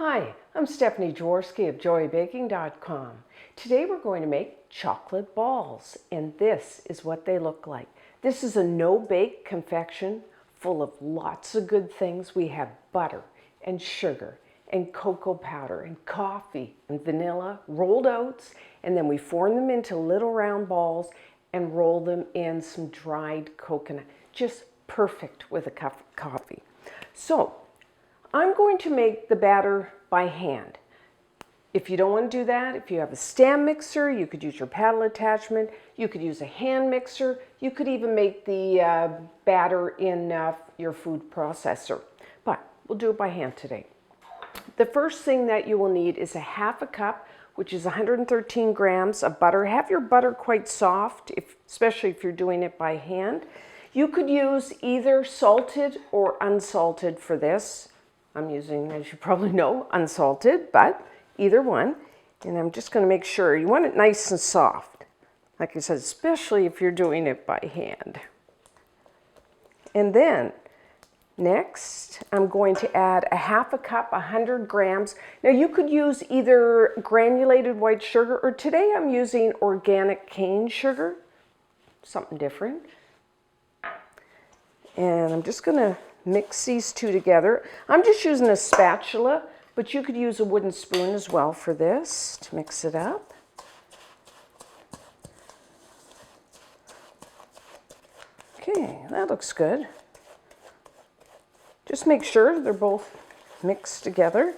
Hi, I'm Stephanie Jaworski of joybaking.com. Today we're going to make chocolate balls, and this is what they look like. This is a no-bake confection full of lots of good things. We have butter and sugar and cocoa powder and coffee and vanilla, rolled oats, and then we form them into little round balls and roll them in some dried coconut. Just perfect with a cup of coffee. So I'm going to make the batter by hand. If you don't want to do that, if you have a stand mixer, you could use your paddle attachment, you could use a hand mixer, you could even make the batter in your food processor. But we'll do it by hand today. The first thing that you will need is a half a cup, which is 113 grams of butter. Have your butter quite soft, especially if you're doing it by hand. You could use either salted or unsalted for this. I'm using, as you probably know, unsalted, but either one. And I'm just going to make sure you want it nice and soft. Like I said, especially if you're doing it by hand. And then next, I'm going to add a half a cup, 100 grams. Now you could use either granulated white sugar, or today I'm using organic cane sugar, something different. And I'm just going to mix these two together. I'm just using a spatula, but you could use a wooden spoon as well for this to mix it up. Okay, that looks good. Just make sure they're both mixed together.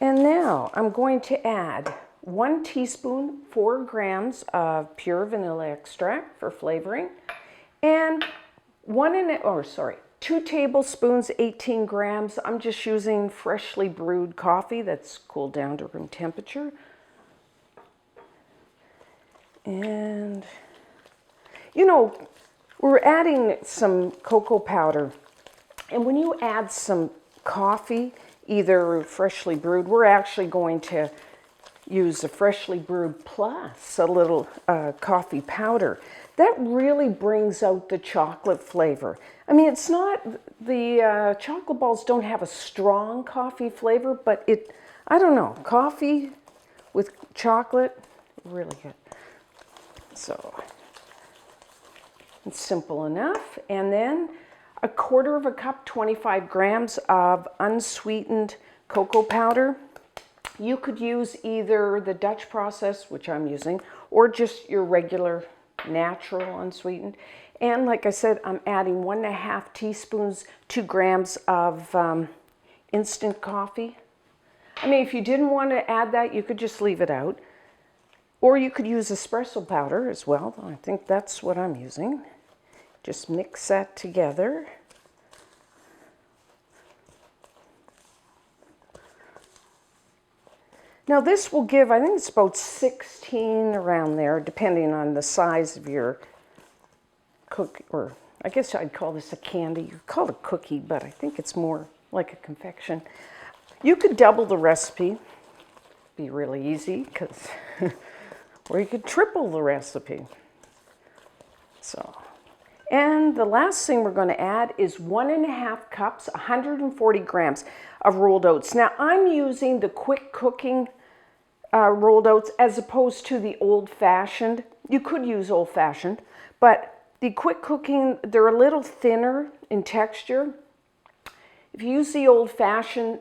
And now I'm going to add 1 teaspoon, 4 grams of pure vanilla extract for flavoring, and 2 tablespoons, 18 grams. I'm just using freshly brewed coffee that's cooled down to room temperature. And, you know, we're adding some cocoa powder. And when you add some coffee, either freshly brewed, we're actually going to use a freshly brewed plus a little coffee powder. That really brings out the chocolate flavor. I mean, it's not, the chocolate balls don't have a strong coffee flavor, but I don't know, coffee with chocolate, really good. So, it's simple enough. And then a quarter of a cup, 25 grams of unsweetened cocoa powder. You could use either the Dutch process, which I'm using, or just your regular natural unsweetened. And like I said, I'm adding 1.5 teaspoons, 2 grams of instant coffee. I mean, if you didn't want to add that, you could just leave it out. Or you could use espresso powder as well. I think that's what I'm using. Just mix that together. Now this will give, I think it's about 16 around there, depending on the size of your cookie, or I guess I'd call this a candy. You call it a cookie, but I think it's more like a confection. You could double the recipe, be really easy, or you could triple the recipe. So, and the last thing we're going to add is 1.5 cups, 140 grams of rolled oats. Now I'm using the quick cooking rolled oats as opposed to the old-fashioned. You could use old-fashioned, but the quick cooking, they're a little thinner in texture. If you use the old-fashioned,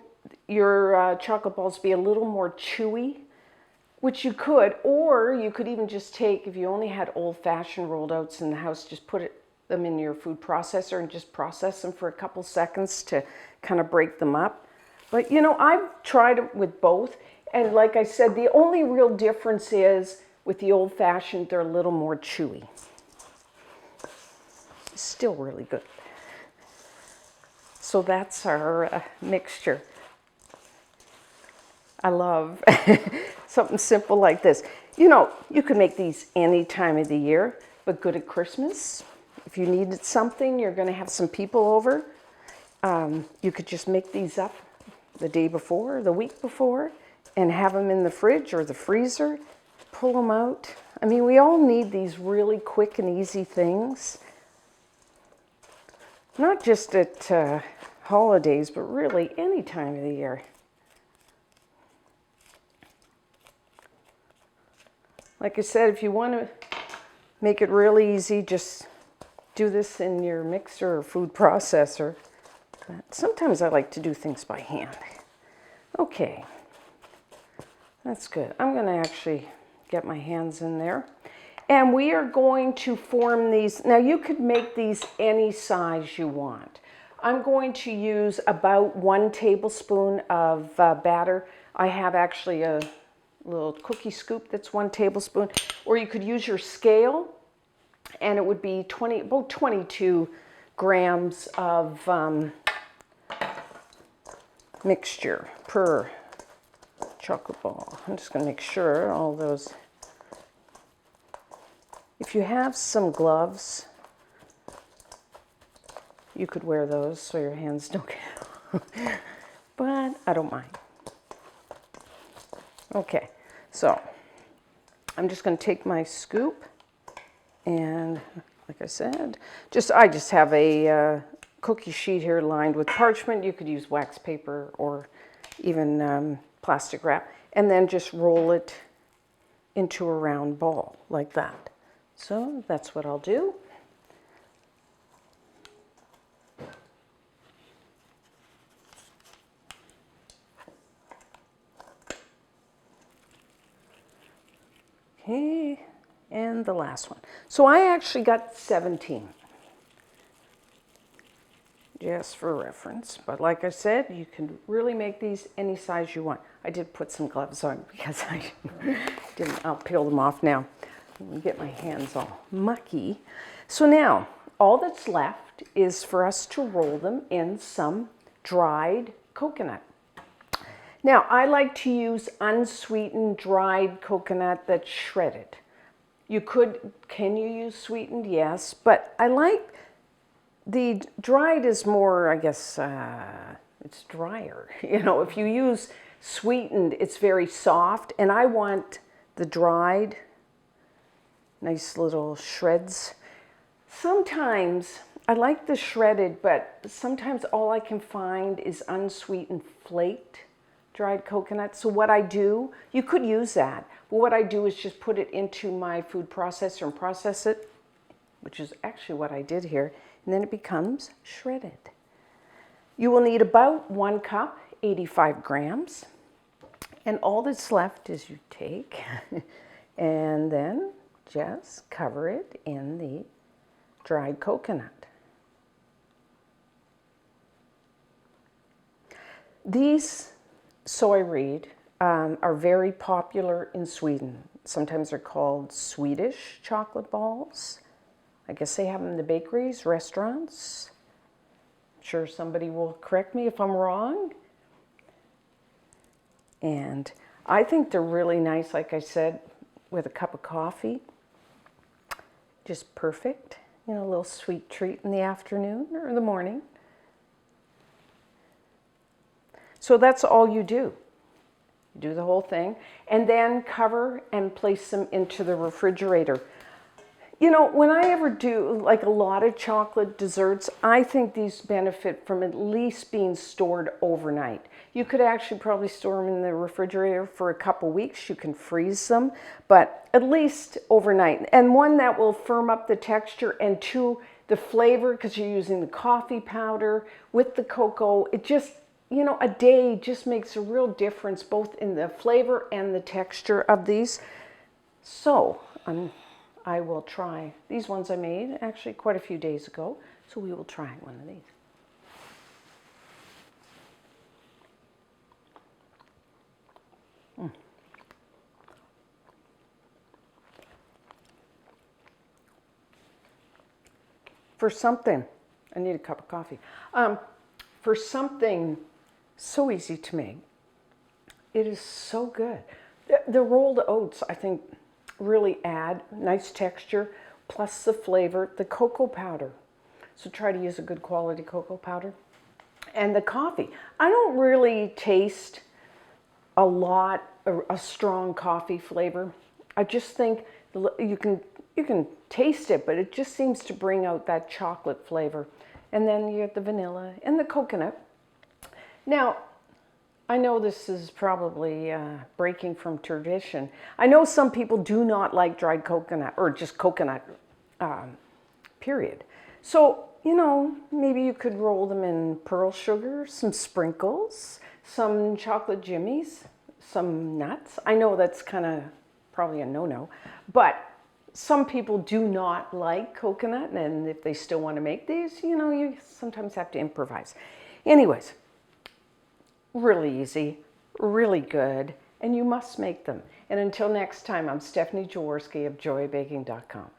your chocolate balls be a little more chewy, which you could, or you could even just take, if you only had old-fashioned rolled oats in the house, just put them in your food processor and just process them for a couple seconds to kind of break them up. But you know, I've tried it with both, and like I said, the only real difference is with the old-fashioned, they're a little more chewy. Still really good. So that's our mixture. I love something simple like this. You know, you can make these any time of the year, but good at Christmas. If you needed something, you're going to have some people over, you could just make these up the day before, the week before, and have them in the fridge or the freezer, pull them out. I mean, we all need these really quick and easy things. Not just at holidays, but really any time of the year. Like I said, if you want to make it really easy, just do this in your mixer or food processor. But sometimes I like to do things by hand. Okay, that's good. I'm going to actually get my hands in there. And we are going to form these. Now you could make these any size you want. I'm going to use about 1 tablespoon of batter. I have actually a little cookie scoop that's 1 tablespoon. Or you could use your scale, and it would be about 22 grams of mixture per chocolate ball. I'm just going to make sure all those. If you have some gloves, you could wear those so your hands don't get, but I don't mind. Okay, so I'm just going to take my scoop, and like I said, I just have a cookie sheet here lined with parchment. You could use wax paper or even plastic wrap, and then just roll it into a round ball like that. So that's what I'll do. Okay, and the last one. So I actually got 17, just for reference. But like I said, you can really make these any size you want. I did put some gloves on because I didn't. I'll peel them off now. Get my hands all mucky. So now, all that's left is for us to roll them in some dried coconut. Now, I like to use unsweetened dried coconut that's shredded. Can you use sweetened? Yes, but I like the dried is more, I guess, it's drier. You know, if you use sweetened, it's very soft, and I want the dried, nice little shreds. Sometimes I like the shredded, but sometimes all I can find is unsweetened flaked dried coconut. So what I do, you could use that, but what I do is just put it into my food processor and process it, which is actually what I did here, and then it becomes shredded. You will need about 1 cup, 85 grams, and all that's left is you take and then just cover it in the dried coconut. These soy reed are very popular in Sweden. Sometimes they're called Swedish chocolate balls. I guess they have them in the bakeries, restaurants. I'm sure somebody will correct me if I'm wrong. And I think they're really nice, like I said, with a cup of coffee. Just perfect. You know, a little sweet treat in the afternoon or the morning. So that's all you do. You do the whole thing and then cover and place them into the refrigerator. You know, when I ever do like a lot of chocolate desserts, I think these benefit from at least being stored overnight. You could actually probably store them in the refrigerator for a couple weeks. You can freeze them, but at least overnight. And one, that will firm up the texture, and two, the flavor, because you're using the coffee powder with the cocoa. It just, you know, a day just makes a real difference both in the flavor and the texture of these. So I will try these ones I made actually quite a few days ago. So we will try one of these. For something, I need a cup of coffee. For something so easy to make, it is so good. The rolled oats, I think, really add nice texture, plus the flavor, the cocoa powder. So try to use a good quality cocoa powder. And the coffee. I don't really taste a strong coffee flavor. I just think you can taste it, but it just seems to bring out that chocolate flavor. And then you get the vanilla and the coconut. Now, I know this is probably breaking from tradition. I know some people do not like dried coconut or just coconut, period. So, maybe you could roll them in pearl sugar, some sprinkles, some chocolate jimmies, some nuts. I know that's kind of probably a no-no, but some people do not like coconut, and if they still want to make these, you sometimes have to improvise. Anyways, really easy, really good, and you must make them. And until next time, I'm Stephanie Jaworski of joybaking.com.